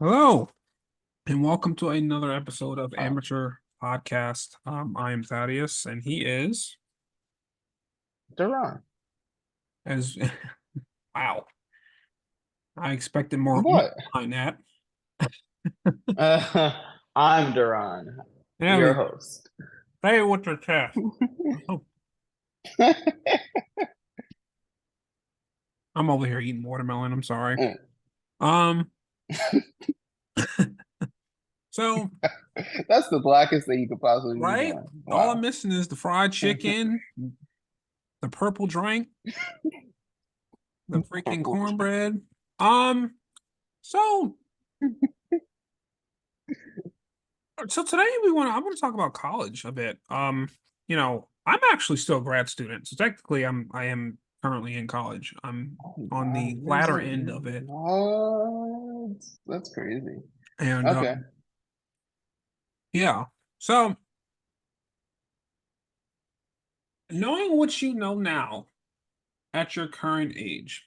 Hello, and welcome to another episode of Uh, Amateur Podcast. I am Thaddeus, and he is Duran. as wow. I expected more What? behind that. I'm Duran, There we your go. host. Say it with your chest. Oh, I'm over here eating watermelon. I'm sorry. Um, so That's the blackest thing you could possibly be right, doing. all I'm Wow. missing is the fried chicken, the purple drink, the freaking cornbread. Um, so today I want to talk about college a bit. I'm actually still a grad student, so technically I am currently in college. I'm Oh, on wow. the latter end of it, What? That's crazy. and Okay. yeah. So knowing what you know now at your current age,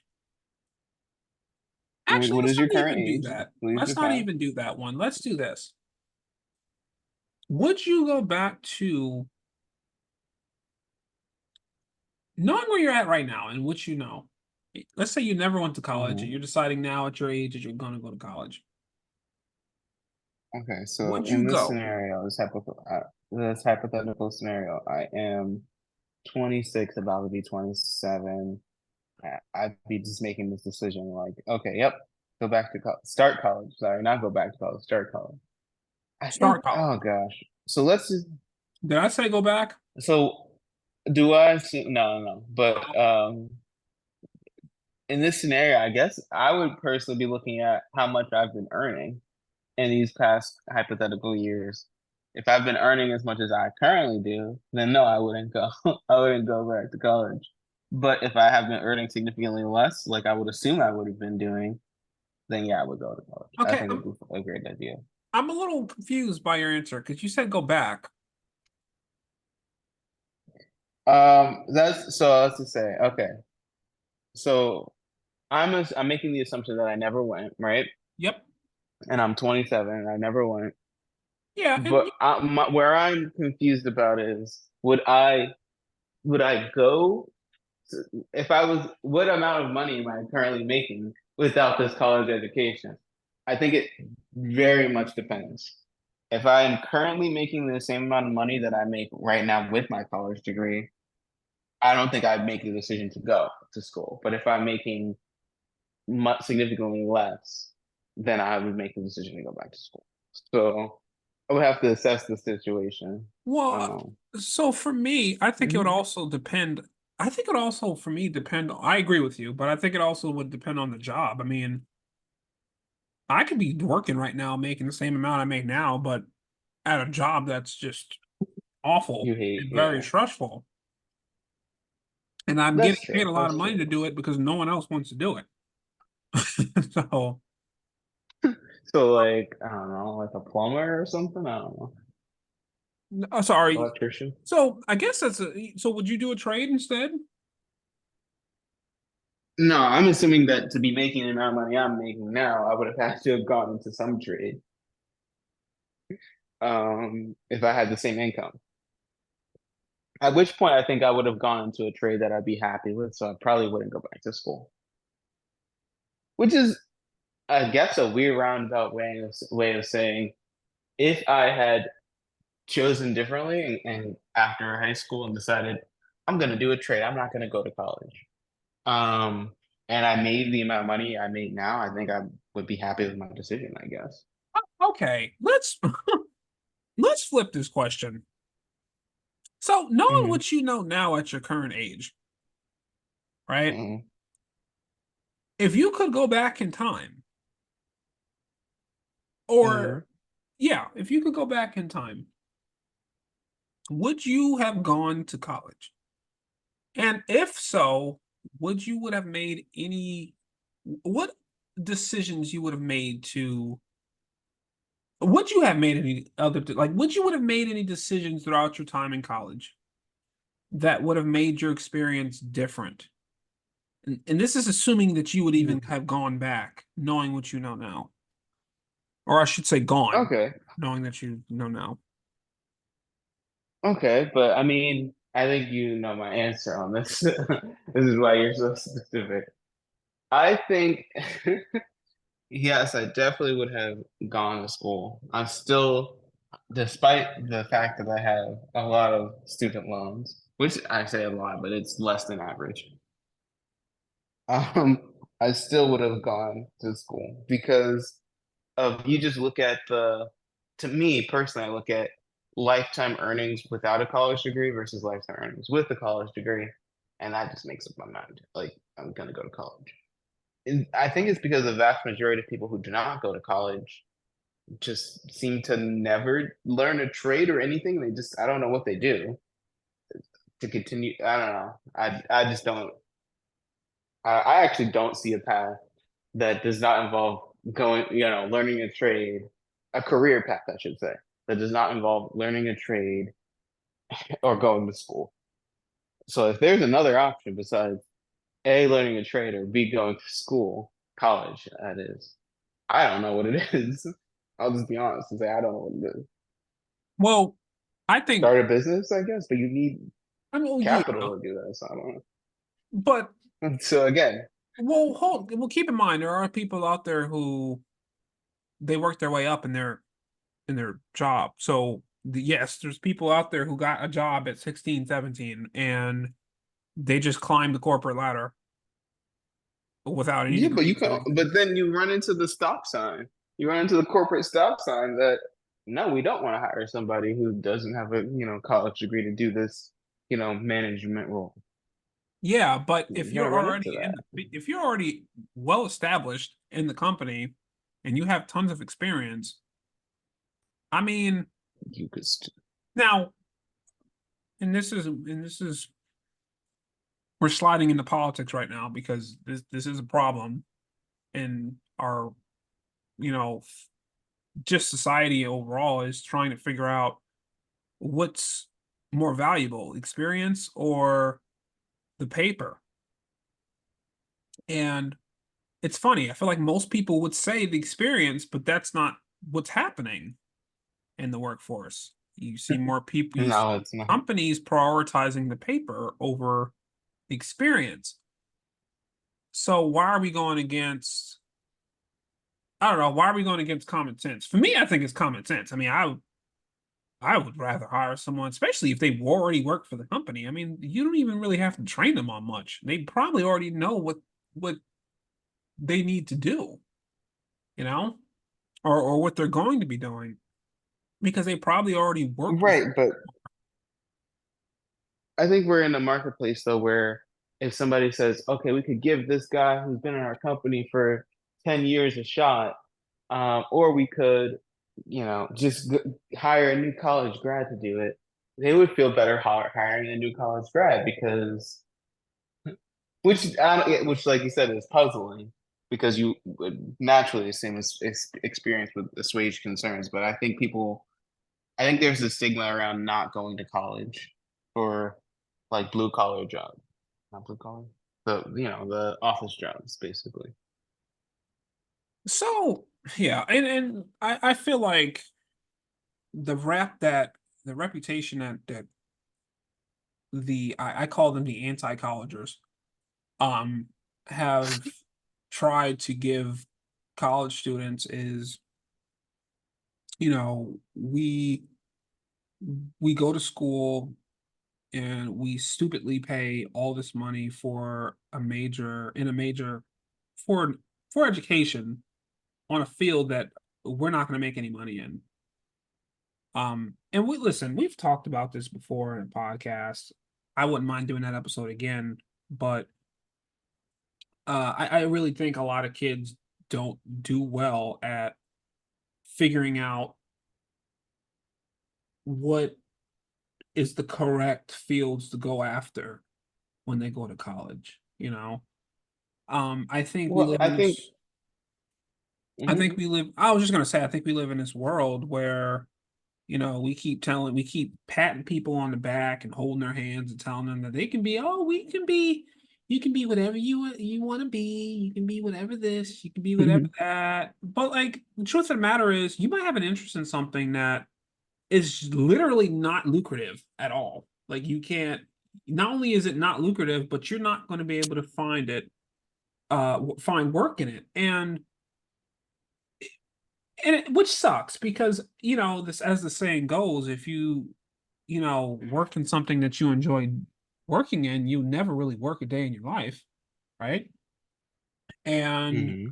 actually, What let's is your not current even do age? that. Please Let's not define. even do that one. Let's do this. Would you go back to knowing where you're at right now and what you know? Let's say you never went to college and Mhm. you're deciding now at your age that you're going to go to college. Okay, so Would you in this go? scenario, this hypothetical scenario, I am 26, about to be 27. I'd be just making this decision like, okay, yep, go back to college, start college. Sorry, not go back to college, start college. I think, Start college. oh gosh. So let's just, Did I say go back? so do I see, no, no, no. But in this scenario, I guess I would personally be looking at how much I've been earning in these past hypothetical years. If I've been earning as much as I currently do, then no, I wouldn't go. I wouldn't go back to college. But if I have been earning significantly less, like I would assume I would have been doing, then yeah, I would go to college. I Okay, think it'd be a great idea. I'm a little confused by your answer because you said go back. That's so let's just say, okay. So I'm making the assumption that I never went, right? Yep. And I'm 27 and I never went. Yeah, and But where I'm confused about is would I go if I was, what amount of money am I currently making without this college education? I think it very much depends. If I am currently making the same amount of money that I make right now with my college degree, I don't think I'd make the decision to go to school. But if I'm making much significantly less, then I would make the decision to go back to school. So I would have to assess the situation. well, Um, so for me, I think it would mhm. also depend. I think it would also for me depend. I agree with you, but I think it also would depend on the job. I mean, I could be working right now making the same amount I make now, but at a job that's just awful You hate, and very yeah. stressful. And I'm That's getting paid true. a lot of That's money true. to do it because no one else wants to do it. So, So like, I don't know, like a plumber or something? I don't know. sorry. Electrician? So I guess so would you do a trade instead? No, I'm assuming that to be making the amount of money I'm making now, I would have had to have gone into some trade, if I had the same income. At which point I think I would have gone into a trade that I'd be happy with, so I probably wouldn't go back to school. Which is, I guess, a weird roundabout way of saying if I had chosen differently and after high school and decided I'm gonna do a trade, I'm not gonna go to college. Um, and I made the amount of money I make now, I think I would be happy with my decision, I guess. Okay, let's flip this question. So, knowing Hmm. what you know now at your current age, right? Hmm. If you could go back in time, Hmm. or yeah, if you could go back in time, would you have gone to college? And if so, would have made what decisions you would have made to would you have made any other like would you would have made any decisions throughout your time in college that would have made your experience different? And this is assuming that you would even have gone back, knowing what you know now. or I should say gone, Okay. knowing that you know now. Okay, but I mean, I think you know my answer on this. This is why you're so specific. I think, yes, I definitely would have gone to school. I'm still, despite the fact that I have a lot of student loans, which I say a lot, but it's less than average. I still would have gone to school because of you just look at to me personally, I look at lifetime earnings without a college degree versus lifetime earnings with a college degree, and that just makes up my mind. Like I'm gonna go to college. And I think it's because the vast majority of people who do not go to college just seem to never learn a trade or anything. They just I don't know what they do to continue. I don't know. I just don't. I actually don't see a path that does not involve going, learning a trade, a career path, I should say, that does not involve learning a trade or going to school. So if there's another option besides A, learning a trade or B, going to school, college, that is, I don't know what it is. I'll just be honest and say I don't know what it is. Well, I think, Start a business, I guess, but you need I mean, well, yeah, capital to do that. So I don't but know. So again, well, keep in mind there are people out there who they work their way up in their job. So yes, there's people out there who got a job at 16, 17, and they just climbed the corporate ladder without any yeah, but you degrees or can, anything. but then you run into the stop sign. You run into the corporate stop sign that no, we don't want to hire somebody who doesn't have a, college degree to do this, management role. Yeah, but You're gonna run into that. if you're already well established in the company and you have tons of experience, I mean, You could, now, and this is we're sliding into politics right now because this is a problem in our, you know, just society overall is trying to figure out what's more valuable, experience or the paper. And it's funny, I feel like most people would say the experience, but that's not what's happening in the workforce. You see more people, you no, see it's not. companies prioritizing the paper over the experience. So why are we going against, I don't know, why are we going against common sense? For me, I think it's common sense. I mean, I would rather hire someone, especially if they've already worked for the company. I mean, you don't even really have to train them on much. They probably already know what they need to do, you know, or what they're going to be doing because they probably already worked with. Right, but I think we're in a marketplace though where if somebody says, okay, we could give this guy who's been in our company for 10 years a shot, or we could, just hire a new college grad to do it, they would feel better hiring a new college grad because, which like you said, is puzzling because you would naturally assume experience would assuage concerns. But I think there's a stigma around not going to college for like blue collar jobs, not blue collar, the office jobs basically. So yeah, and I feel like the reputation that I call them the anti-collegers um have tried to give college students is, you know, we go to school and we stupidly pay all this money for a major for for education on a field that we're not going to make any money in. And we listen, we've talked about this before in a podcast. I wouldn't mind doing that episode again, but I really think a lot of kids don't do well at figuring out what is the correct fields to go after when they go to college, you know? I think we Well, live in this I think mhm. we live I was just gonna say I think we live in this world where, you know, we keep patting people on the back and holding their hands and telling them that they can be, oh, we can be, you can be whatever you want to be. You can be whatever this, you can be whatever that. But like the truth of the matter is, you might have an interest in something that is literally not lucrative at all. Like you can't. Not only is it not lucrative, but you're not going to be able to find it, find work in it, which sucks because this, as the saying goes, if you work in something that you enjoy working in, you never really work a day in your life, right? And Hmm.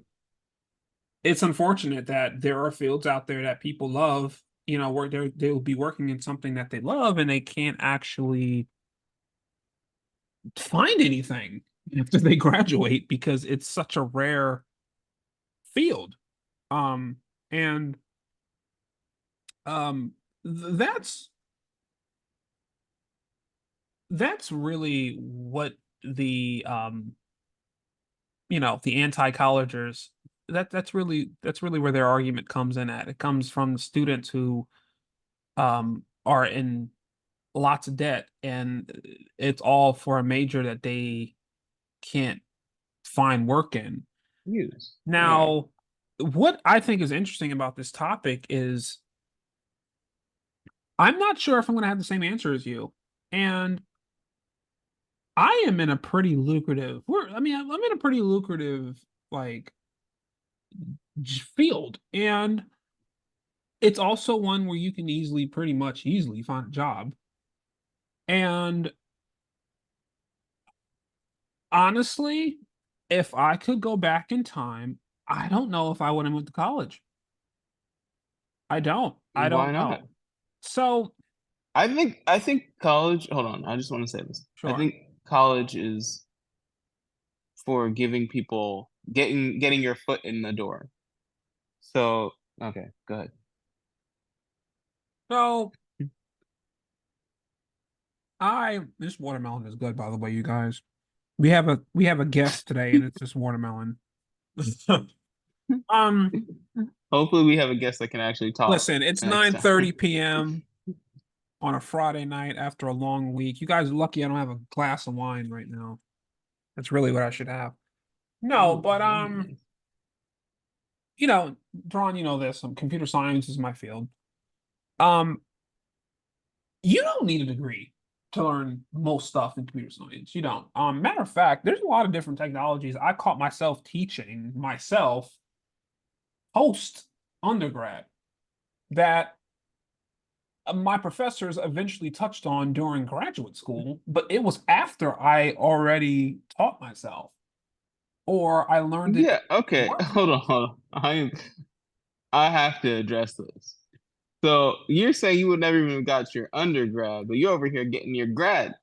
it's unfortunate that there are fields out there that people love, where they'll be working in something that they love and they can't actually find anything after they graduate because it's such a rare field. And that's really what the the anti-collegers, that's really where their argument comes in at. It comes from the students who are in lots of debt, and it's all for a major that they can't find work in. Use. Yeah. Now, what I think is interesting about this topic is I'm not sure if I'm going to have the same answer as you. And I am in a pretty lucrative, I'm in a pretty lucrative, like, field. And it's also one where you can pretty much easily find a job. And honestly, if I could go back in time, I don't know if I would have went to college. I don't. I Why don't not? know. So, I think college. Hold on, I just want to say this. I sure. think college is for giving people getting your foot in the door. So okay, go ahead. So, this watermelon is good, by the way, you guys. We have a guest today, and it's this watermelon. Um, Hopefully, we have a guest that can actually talk Listen, it's next 9:30 time. p.m. on a Friday night after a long week. You guys are lucky I don't have a glass of wine right now. That's really what I should have. No, Ooh, but that'd be nice. you know, Drawn, this. Computer science is my field. Um, you don't need a degree to learn most stuff in computer science. You don't. Matter of fact, there's a lot of different technologies I caught myself teaching myself post undergrad that my professors eventually touched on during graduate school, but it was after I already taught myself or I learned it Yeah. Okay. work. Hold on. Hold on. I have to address this. So you're saying you would never even got your undergrad, but you're over here getting your grad.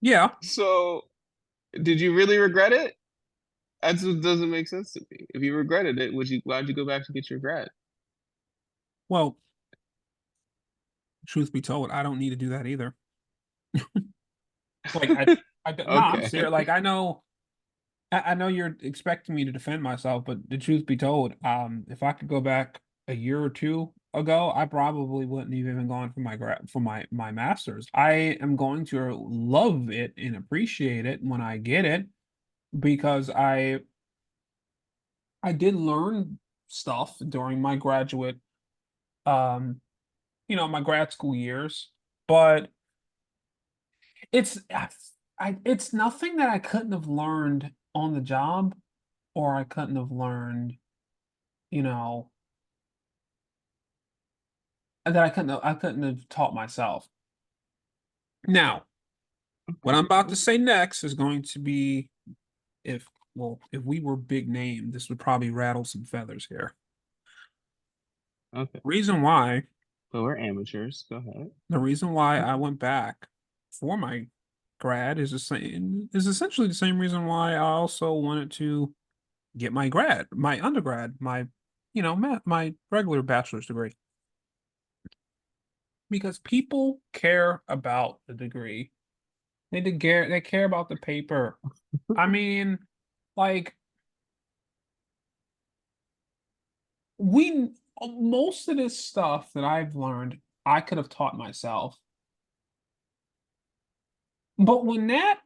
Yeah. So did you really regret it? That just doesn't make sense to me. If you regretted it, why'd you go back to get your grad? Well, truth be told, I don't need to do that either. Like no, I'm Okay. serious. Like I know you're expecting me to defend myself, but the truth be told, if I could go back a year or two ago, I probably wouldn't have even gone for my master's. I am going to love it and appreciate it when I get it because I did learn stuff during my graduate, um, my grad school years, but it's it's nothing that I couldn't have learned on the job or I couldn't have learned, you know, that I couldn't have taught myself. Now, what Okay. I'm about to say next is going to be if if we were big name, this would probably rattle some feathers here. Okay. Reason why But we're amateurs. Go ahead. The reason why I went back for my grad is essentially the same reason why I also wanted to get my undergrad, my regular bachelor's degree. Because people care about the degree. They care about the paper. I mean, like we most of this stuff that I've learned, I could have taught myself. But when that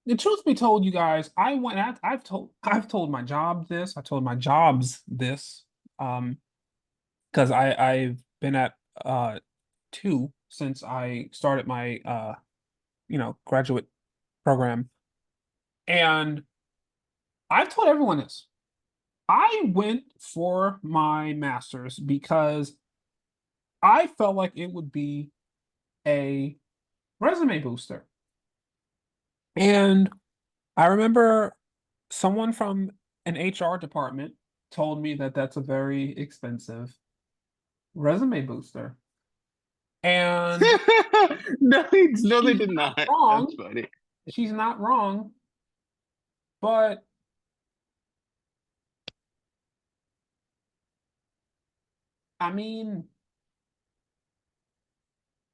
the truth be told, you guys, I've told my job this, I told my jobs this, um, because I've been at two since I started my graduate program. And I've told everyone this. I went for my master's because I felt like it would be a resume booster. And I remember someone from an HR department told me that that's a very expensive resume booster. And No, no, they she's did not not. That's wrong. funny. She's not wrong. But I mean,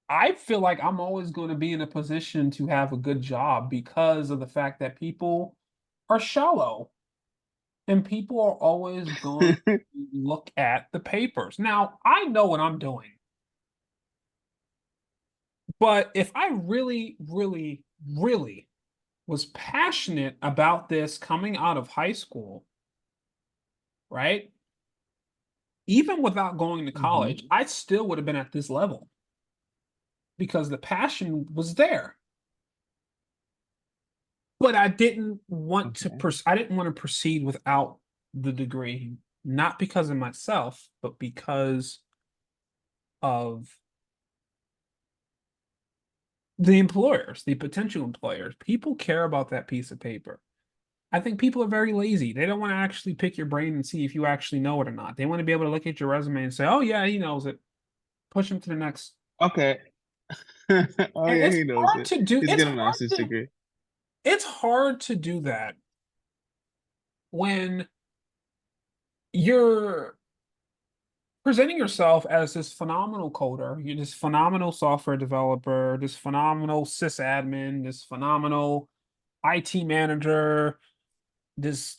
I feel like I'm always going to be in a position to have a good job because of the fact that people are shallow and people are always going to look at the papers. Now, I know what I'm doing, but if I really, really, really was passionate about this coming out of high school, right? Even without going to college, Hmm. I still would have been at this level because the passion was there. But Okay. I didn't want to proceed without the degree, not because of myself, but because of the employers, the potential employers. People care about that piece of paper. I think people are very lazy. They don't want to actually pick your brain and see if you actually know it or not. They want to be able to look at your resume and say, "Oh yeah, he knows it." Push him to the next. Okay. Oh And yeah, he knows it. He's got a master's degree. it's hard to do that when you're presenting yourself as this phenomenal coder, you're this phenomenal software developer, this phenomenal sysadmin, this phenomenal IT manager, this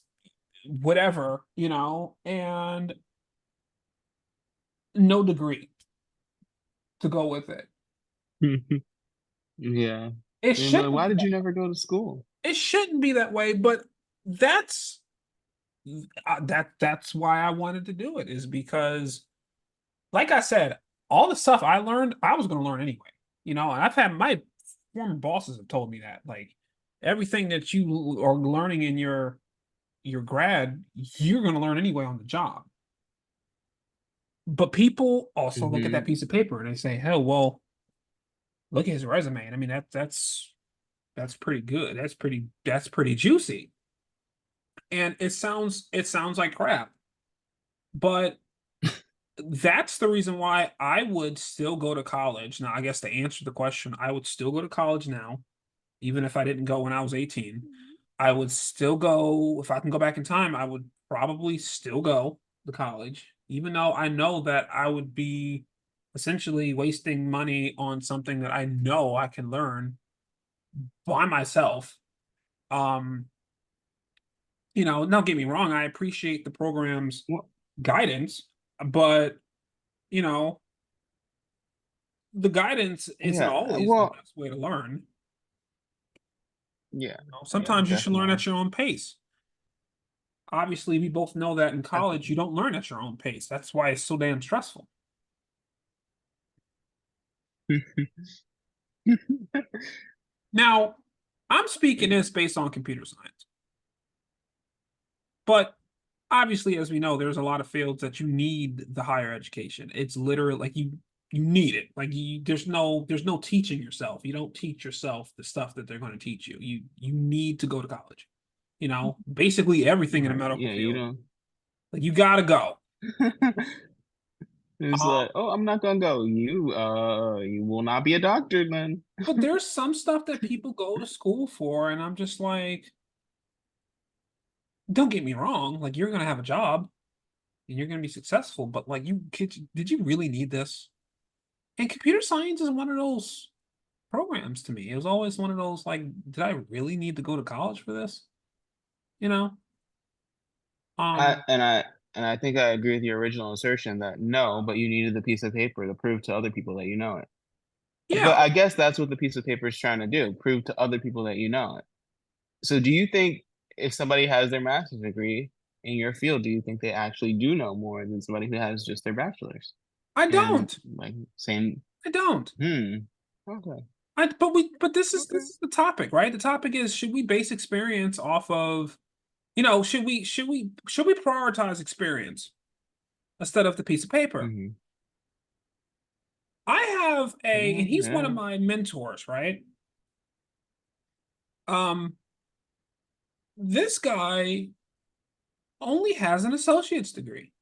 whatever, and no degree to go with it. Yeah. It They're like, shouldn't why be did that, you never go to school? it shouldn't be that way, but that's that's why I wanted to do it is because like I said, all the stuff I learned, I was going to learn anyway. And I've had my former bosses have told me that like everything that you are learning in your grad, you're going to learn anyway on the job. But people also look at that Hmm. piece of paper and they say, "Hell, well, look at his resume." And I mean that's pretty good. That's pretty juicy. And it sounds like crap. But that's the reason why I would still go to college. Now, I guess to answer the question, I would still go to college now, even if I didn't go when I was 18. I would still go, if I can go back in time, I would probably still go to college, even though I know that I would be essentially wasting money on something that I know I can learn by myself. Um, don't get me wrong, I appreciate the program's Well, guidance, but you know, the guidance isn't yeah. always the Well, best way to learn. yeah. Yeah, Sometimes you should learn definitely. at your own pace. Obviously, we both know that in college, you Definitely. don't learn at your own pace. That's why it's so damn stressful. Now, I'm speaking Yeah. this based on computer science, but obviously, as we know, there's a lot of fields that you need the higher education. It's literally like you need it. Like there's no teaching yourself. You don't teach yourself the stuff that they're going to teach you. You need to go to college. Basically everything in a Right. medical Yeah, you field. don't. Like you gotta go. It's Um, like, oh, I'm not gonna go. You will not be a doctor then. but there's some stuff that people go to school for, and I'm just like, don't get me wrong, like you're gonna have a job and you're gonna be successful, but like did you really need this? And computer science is one of those programs to me. It was always one of those like, did I really need to go to college for this? You know? I Um, and I and I think I agree with your original assertion that no, but you needed the piece of paper to prove to other people that you know it. Yeah, But I guess that's what the piece of paper is trying to do, prove to other people that you know it. So do you think if somebody has their master's degree in your field, do you think they actually do know more than somebody who has just their bachelor's? I And don't. like same, I don't. hmm, okay, But this is okay. the topic, right? The topic is, should we base experience off of, should we prioritize experience instead of the piece of paper? Hmm. I have a, Yeah, and he's one of yeah. my mentors, right? Um, this guy only has an associate's degree,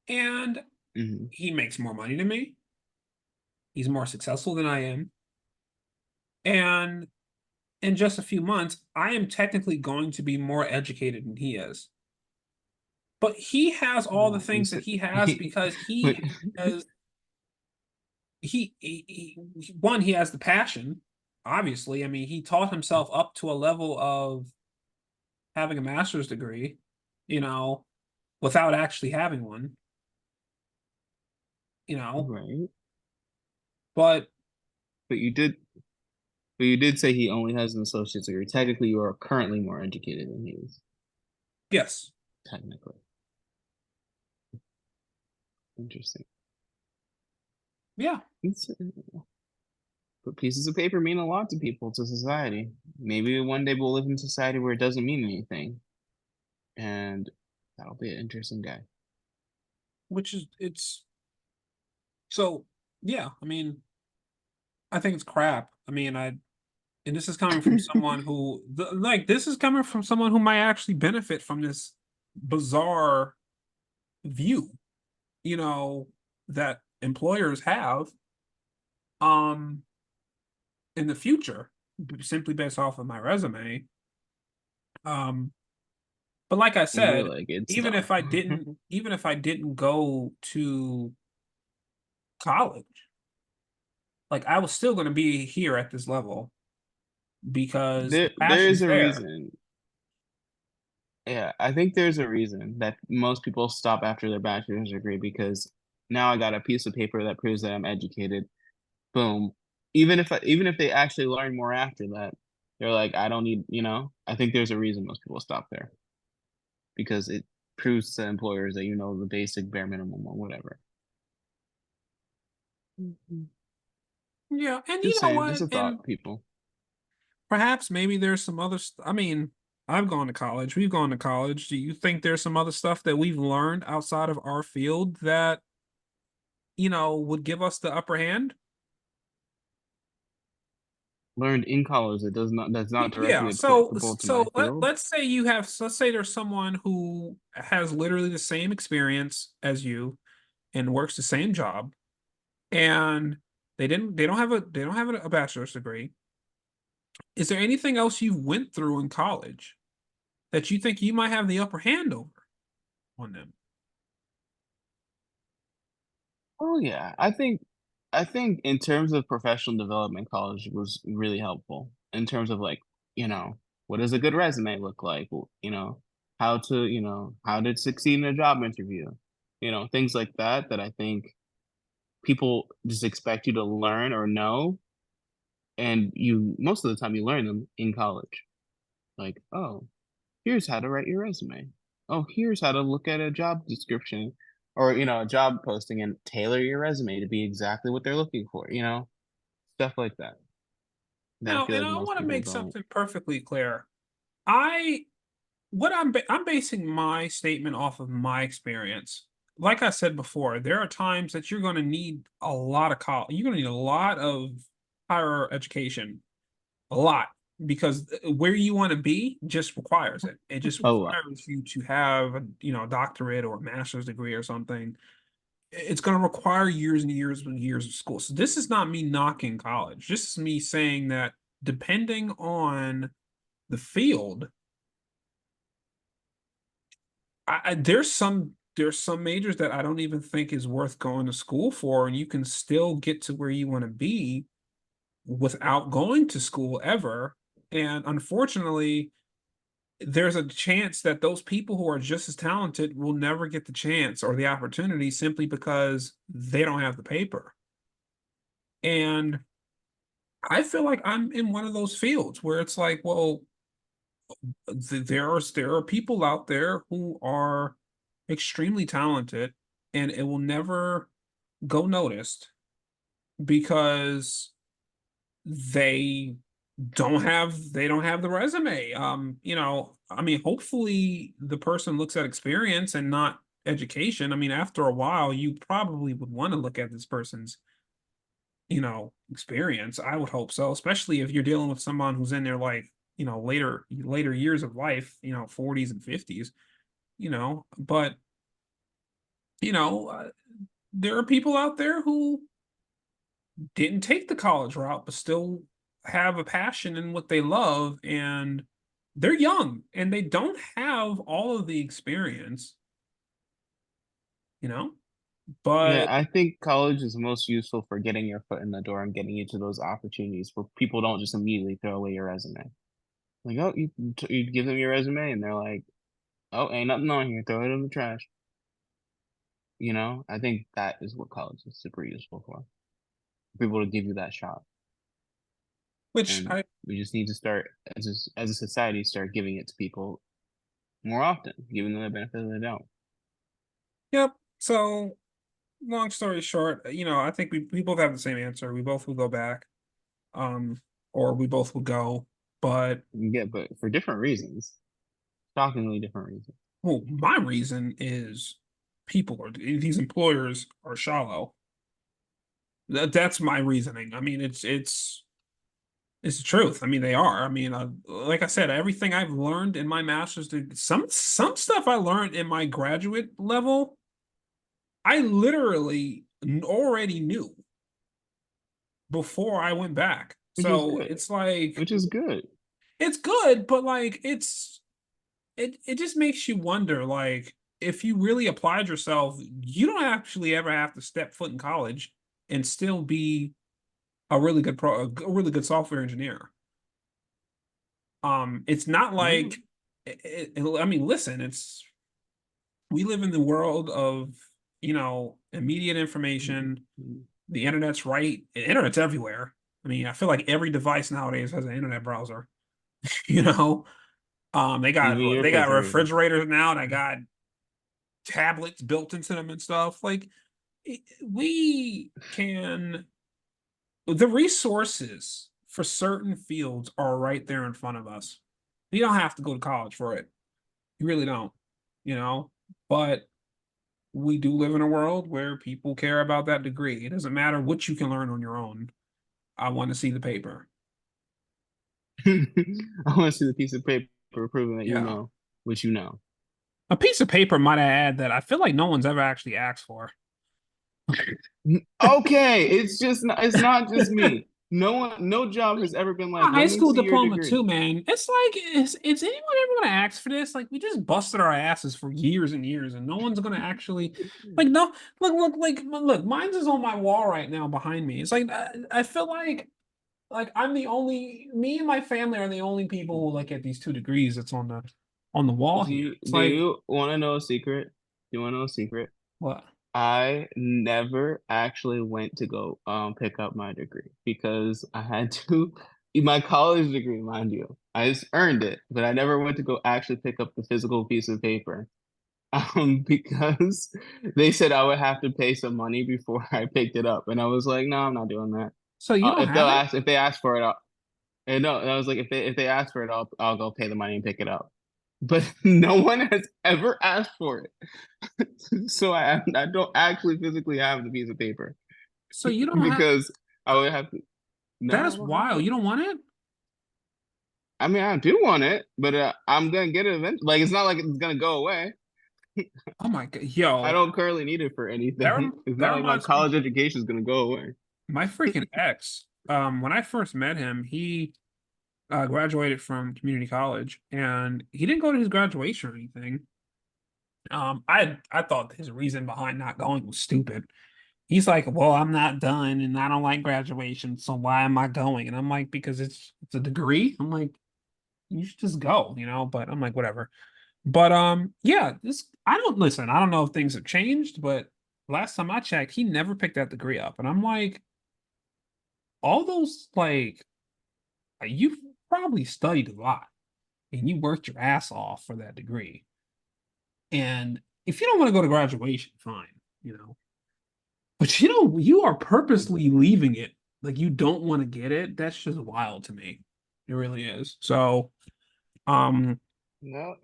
and Hmm. he makes more money than me. He's more successful than I am. And in just a few months, I am technically going to be more educated than he is. But he has all the Well, you things that said he has because wait, has one, he has the passion. Obviously, I mean, he taught himself up to a level of having a master's degree, you know, without actually having one, you know. right? But But you did, but you did say he only has an associate's degree. Technically, you are currently more educated than he is. yes, Technically, interesting. yeah, It's, but pieces of paper mean a lot to people, to society. Maybe one day we'll live in a society where it doesn't mean anything, and that'll be an interesting day. which is it's so yeah, I mean, I think it's crap. I mean, and this is coming from someone who like this is coming from someone who might actually benefit from this bizarre view, you know, that employers have um in the future, simply based off of my resume. Um, but like I And you're said, like, it's dumb. even if I didn't go to college, like I was still going to be here at this level because the There is passion's a there. reason. Yeah, I think there's a reason that most people stop after their bachelor's degree because now I got a piece of paper that proves that I'm educated. Boom. Even if they actually learn more after that, they're like, I don't need, I think there's a reason most people stop there because it proves to employers that you know the basic bare minimum or whatever. Mhm. Yeah, and you Just know saying, just what? a And thought, people. perhaps maybe there's some other I mean, I've gone to college. We've gone to college. Do you think there's some other stuff that we've learned outside of our field that, would give us the upper hand? Learned in college that's not Yeah. directly So applicable to my so field. let's say let's say there's someone who has literally the same experience as you and works the same job, and they don't have a bachelor's degree. Is there anything else you went through in college that you think you might have the upper hand over on them? Oh yeah, I think in terms of professional development, college was really helpful in terms of like, you know, what does a good resume look like? How to succeed in a job interview, things like that that I think people just expect you to learn or know, and you most of the time you learn them in college. Like, oh, here's how to write your resume. Oh, here's how to look at a job description or, a job posting and tailor your resume to be exactly what they're looking for, stuff like that. That I Now, feel and like I most want to people make don't. something perfectly clear. I what I'm basing my statement off of my experience. Like I said before, there are times that you're going to need a lot of college. You're going to need a lot of higher education, a lot, because where you want to be just requires it. It just Oh, wow. requires you to have a doctorate or a master's degree or something. It's going to require years and years and years of school. So this is not me knocking college. This is me saying that depending on the field, there's some majors that I don't even think is worth going to school for, and you can still get to where you want to be without going to school ever. And unfortunately, there's a chance that those people who are just as talented will never get the chance or the opportunity simply because they don't have the paper. And I feel like I'm in one of those fields where it's like, well, there are people out there who are extremely talented, and it will never go noticed because they they don't have the resume. I mean, hopefully the person looks at experience and not education. I mean, after a while, you probably would want to look at this person's, experience. I would hope so, especially if you're dealing with someone who's in their like, later years of life, 40s and 50s, but you know, uh, there are people out there who didn't take the college route, but still have a passion in what they love, and they're young and they don't have all of the experience, you know, Yeah, but I think college is most useful for getting your foot in the door and getting into those opportunities where people don't just immediately throw away your resume. Like, oh, you give them your resume and they're like, oh, ain't nothing on here, throw it in the trash. I think that is what college is super useful for people to give you that shot. which And I we just need to start as a society start giving it to people more often, giving them the benefit of the doubt. yep. So long story short, I think we both have the same answer. We both will go back, um, or we both will go. But Yeah, but for different reasons, shockingly different reasons. well, my reason is these employers are shallow. That's my reasoning. I mean, it's the truth. I mean, they are. I mean, like I said, everything I've learned in my master's degree, some stuff I learned in my graduate level, I literally already knew before I went back. Which is So good. it's like Which is good. it's good, but like it just makes you wonder, like, if you really applied yourself, you don't actually ever have to step foot in college and still be a really good software engineer. It's not Yeah. like I mean, listen, it's we live in the world of, immediate information. The internet's right. The internet's everywhere. I mean, I feel like every device nowadays has an internet browser, you know. They got Even your they got refrigerator. refrigerators now, and I got tablets built into them and stuff. Like we can the resources for certain fields are right there in front of us. You don't have to go to college for it. You really don't, you know. But we do live in a world where people care about that degree. It doesn't matter what you can learn on your own. I want to see the paper. I want to see the piece of paper proving that you Yeah. know what you know. A piece of paper might I add that I feel like no one's ever actually asked for. Okay, it's not just me. No one, no job has ever been A like, high let me school see your diploma degree. too, man. It's like, is anyone ever gonna ask for this? Like, we just busted our asses for years and years, and no one's gonna actually, like, no, look, mine's is on my wall right now behind me. It's like I feel like me and my family are the only people who like get these two degrees that's on the wall Do here. you It's do like, you want to know a secret? Do you want to know a secret? what? I never actually went to go pick up my degree because I had to my college degree, mind you. I just earned it, but I never went to go actually pick up the physical piece of paper. Because they said I would have to pay some money before I picked it up, and I was like, no, I'm not doing that. So you don't have it? If they ask for it, no, I was like, if they ask for it, I'll go pay the money and pick it up. But no one has ever asked for it, so I don't actually physically have the piece of paper So you don't have. because I would have to. No, That I is don't have wild. it. You don't want it? I mean, I do want it, but I'm gonna get it eventually. Like, it's not like it's gonna go away. Oh my God, I yo, don't currently need it for anything. It's that not like my reminds me. college education is gonna go away. My freaking ex. When I first met him, he graduated from community college, and he didn't go to his graduation or anything. I thought his reason behind not going was stupid. He's like, "Well, I'm not done, and I don't like graduation, so why am I going?" And I'm like, "Because it's a degree." I'm like, "You should just go, you know." But I'm like, whatever. But yeah, this I don't listen. I don't know if things have changed, but last time I checked, he never picked that degree up, and I'm like, all those you've probably studied a lot and you worked your ass off for that degree. And if you don't want to go to graduation, fine, you know. But you are purposely leaving it. Like you don't want to get it. That's just wild to me. It really is. So, um, No,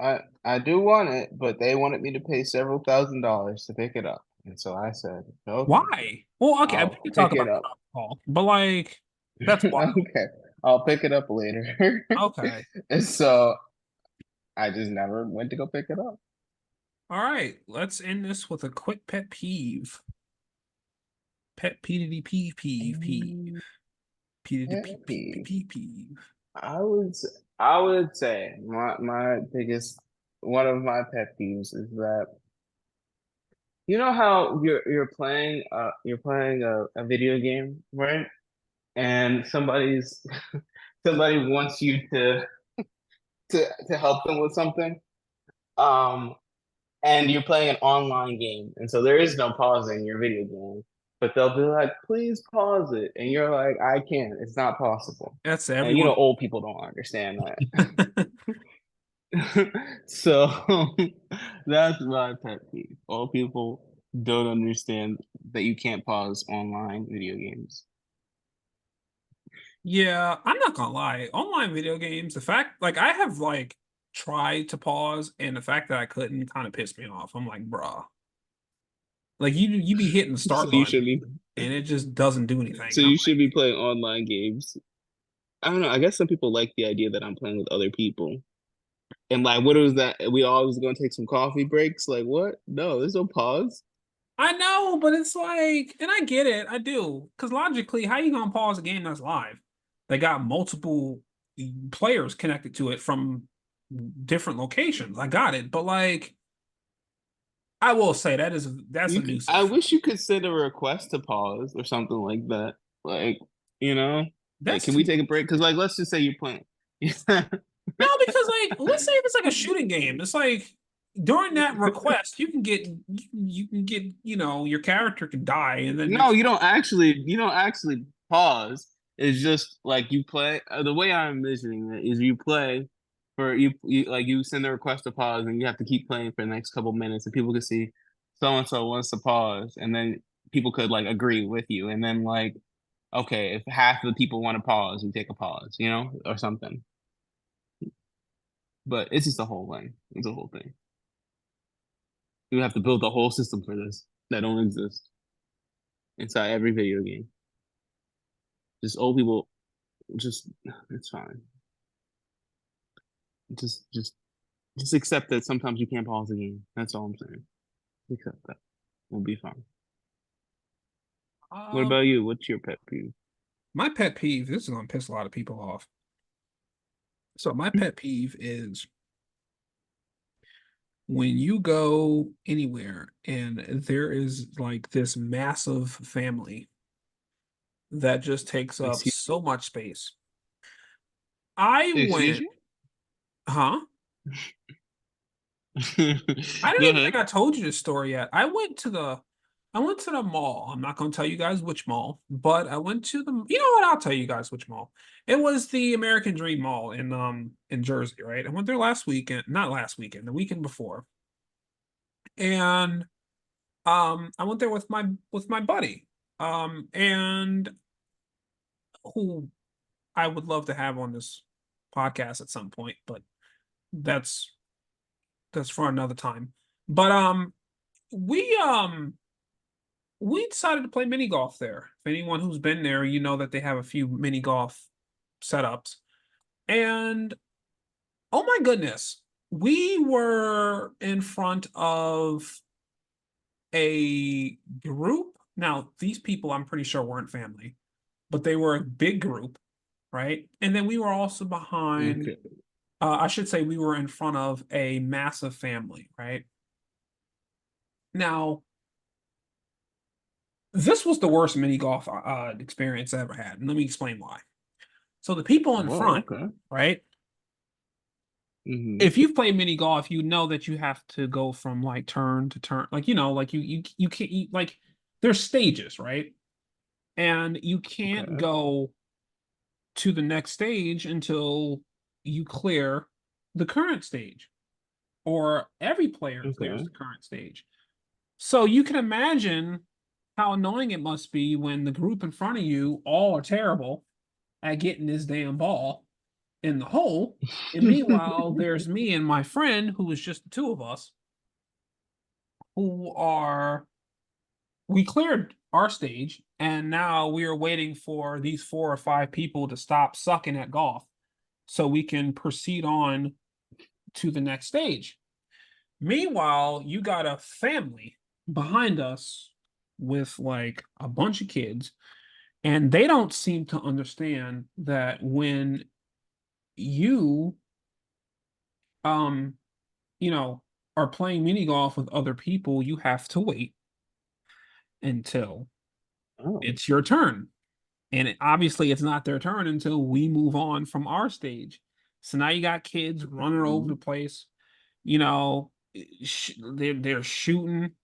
I do want it, but they wanted me to pay several $1,000s to pick it up. And so I said, okay, why? Well, okay, we I'll can talk pick about it it up. on the call, but like that's wild. Okay, I'll pick it up later. Okay. And so I just never went to go pick it up. All right. Let's end this with a quick pet peeve. Pet peeve peeve peeve peeve. Mm, Peeve Pet peeve peeve peeve. peeve peeve. I would say my biggest one of my pet peeves is that you know how you're playing a video game, right? And somebody wants you to help them with something. Um, and you're playing an online game, and so there is no pausing your video game. But they'll be like, "Please pause it," and you're like, "I can't. It's not possible." That's And everyone. old people don't understand that. So that's my pet peeve. Old people don't understand that you can't pause online video games. Yeah, I'm not gonna lie. Online video games, the fact I have tried to pause and the fact that I couldn't kind of pissed me off. I'm like, bruh. Like you be hitting the So start you button should be and it just doesn't do anything. so And I'm you should be playing online games. I don't know. I guess some people like the idea that I'm playing with other people. And like, what was that? We always going to take some coffee breaks? Like, what? No, there's no pause. I know, but it's like, and I get it, I do. Because logically, how you gonna pause a game that's live? They got multiple players connected to it from different locations. I got it, but I will say that's a I nuisance. wish you could send a request to pause or something like that. Like, you know, like, That's can we too take a much. break? Because like, let's just say you're playing. No, because let's say if it's like a shooting game, it's like during that request, you can get, your character can die, and then No, it's you don't actually pause. It's just like you play. The way I'm envisioning it is you play you like you send the request to pause and you have to keep playing for the next couple minutes and people can see so and so wants to pause and then people could like agree with you and then like okay, if half of the people want to pause, we take a pause, or something. But it's just a whole thing. It's a whole thing. You have to build a whole system for this that don't exist inside every video game. Just old people just it's fine. Just just just accept that sometimes you can't pause the game. That's all I'm saying. Accept that. We'll be fine. What um about you? What's your pet peeve? my pet peeve. This is gonna piss a lot of people off. So my pet peeve is when you go anywhere and there is like this massive family that just takes up Excuse so much space. I excuse went, huh? you? I don't Go even ahead. think I told you this story yet. I went to the mall. I'm not going to tell you guys which mall, but I went to you know what? I'll tell you guys which mall. It was the American Dream Mall in Jersey, right? I went there last weekend, not last weekend, the weekend before. And I went there with my buddy. And who I would love to have on this podcast at some point, but that's that's for another time. But we um we decided to play mini golf there. If anyone who's been there, you know that they have a few mini golf setups. And oh my goodness, we were in front of a group. Now, these people I'm pretty sure weren't family, but they were a big group, right? And then we were also behind, Okay. I should say we were in front of a massive family, right? Now, this was the worst mini golf experience I ever had. And let me explain why. So the people in Whoa, front, okay. right? Hmm. If you've played mini golf, you know that you have to go from like turn to turn. Like, like you can't like there's stages, right? and you can't Okay. go to the next stage until you clear the current stage, or every player clears Okay. the current stage. So you can imagine how annoying it must be when the group in front of you all are terrible at getting this damn ball in the hole. And meanwhile, there's me and my friend, who is just the two of us, who are we cleared our stage, and now we are waiting for these 4 or 5 people to stop sucking at golf so we can proceed on to the next stage. Meanwhile, you got a family behind us with like a bunch of kids, and they don't seem to understand that when you um you know are playing mini golf with other people, you have to wait until Oh. it's your turn. And obviously, it's not their turn until we move on from our stage. So now you got kids running over the Mhm. place. You know, they're shooting.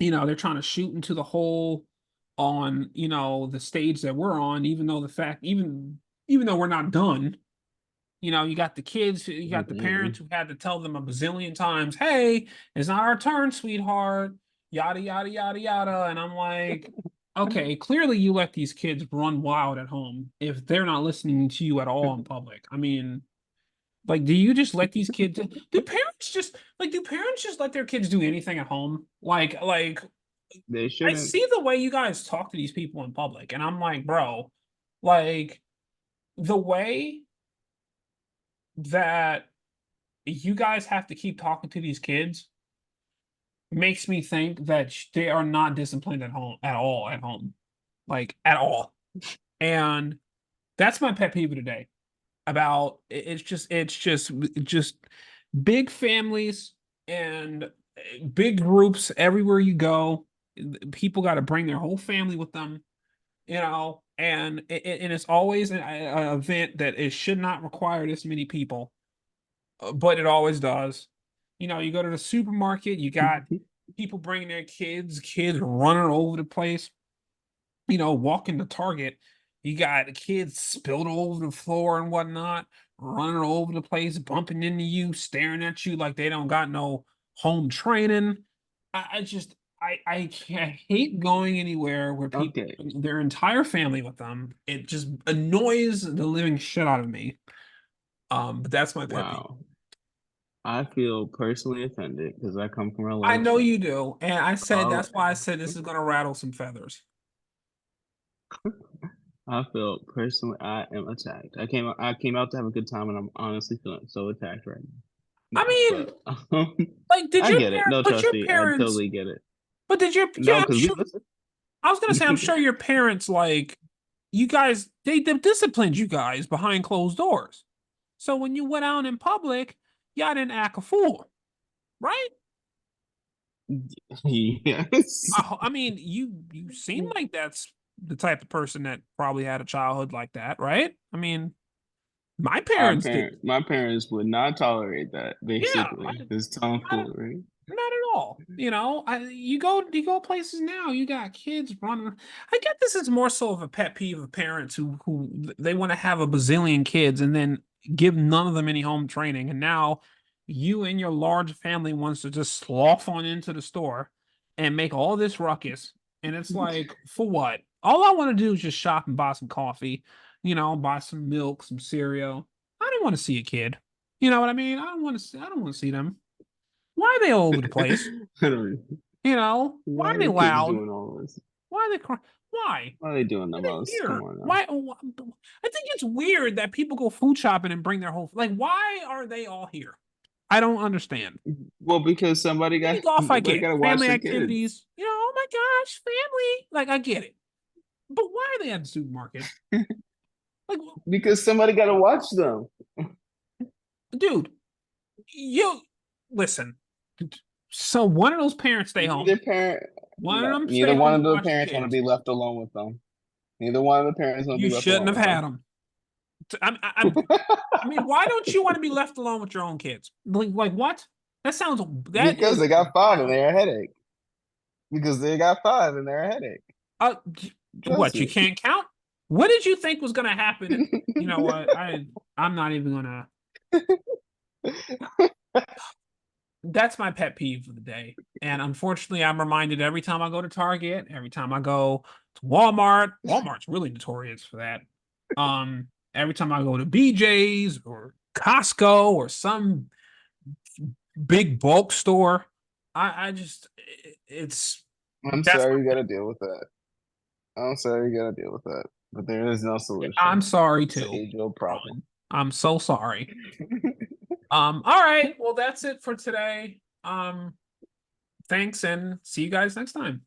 They're trying to shoot into the hole on the stage that we're on, even though even though we're not done. You got the kids, you got the parents Mhm. who had to tell them a bazillion times, "Hey, it's not our turn, sweetheart." Yada yada yada yada, and I'm like, okay, clearly you let these kids run wild at home if they're not listening to you at all in public. I mean, like, do you just let these kids? Do parents just let their kids do anything at home? Like They I shouldn't. see the way you guys talk to these people in public, and I'm like, bro, like the way that you guys have to keep talking to these kids makes me think that they are not disciplined at home at all, like at all. And that's my pet peeve of today. It's just big families and big groups everywhere you go. People got to bring their whole family with them, and it's always an event that it should not require this many people, but it always does. You go to the supermarket, you got people bringing their kids running over the place. Walking to Target, you got kids spilled all over the floor and whatnot, running all over the place, bumping into you, staring at you like they don't got no home training. I just I can't hate going anywhere where people Okay. bring their entire family with them. It just annoys the living shit out of me. But that's my pet peeve. Wow. I feel personally offended because I come from a I large know you family. do, and All that's why I said this is gonna rattle some feathers. I feel personally, I am attacked. I came out to have a good time, and I'm honestly feeling so attacked right now. I No, mean, but like, did I your get it. parent, No, but your trust me, I parents, totally get it. but did your, No, yeah, I'm because we sure, listen. I was gonna say, I'm sure your parents, like, you guys, they disciplined you guys behind closed doors. So when you went out in public, y'all didn't act a fool, right? Yes. I mean, you seem like that's the type of person that probably had a childhood like that, right? I mean, my parents didn't. My parents would not tolerate that. Yeah, Basically, this not tomfoolery. Not at all. You go places now, you got kids running. I get this is more so of a pet peeve of parents who they want to have a bazillion kids and then give none of them any home training. And now you and your large family wants to just slough on into the store and make all this ruckus. And it's like, for what? All I want to do is just shop and buy some coffee, buy some milk, some cereal. I don't want to see a kid. You know what I mean? I don't want to see them. Why are they all over the place? I don't- Why Why are are they the kids loud? doing all this? Why are they crying? Why? Why are they doing the Why are they most? Come here? on now. Why? I think it's weird that people go food shopping and bring their whole, like, why are they all here? I don't understand. Well, because Mini golf, I somebody get. got to watch Family their kids. activities, oh my gosh, family. Like, I get it. But why are they at the supermarket? Like, Because somebody got to watch them. dude, you listen. So one of those parents stay home. Neither parent, One of no, them neither stay one home of and the watch the parents want to kids. be left alone with them. Neither one of the parents want to You be left shouldn't alone have with had them. them. I mean, why don't you want to be left alone with your own kids? Like what? That Because is they got five and wild. they're a headache. Because they got five and they're a headache. Trust What, you me. can't count? What did you think was gonna happen? You know what? I'm not even gonna. That's my pet peeve of the day. And unfortunately, I'm reminded every time I go to Target, every time I go to Walmart. Walmart's really notorious for that. Every time I go to BJ's or Costco or some big bulk store, I just it's I'm that's sorry you gotta deal with that. I'm sorry you gotta deal with that. But there is no I'm solution. sorry It's an too, age-old problem. Ron. I'm so sorry. All right. Well, that's it for today. Thanks and see you guys next time.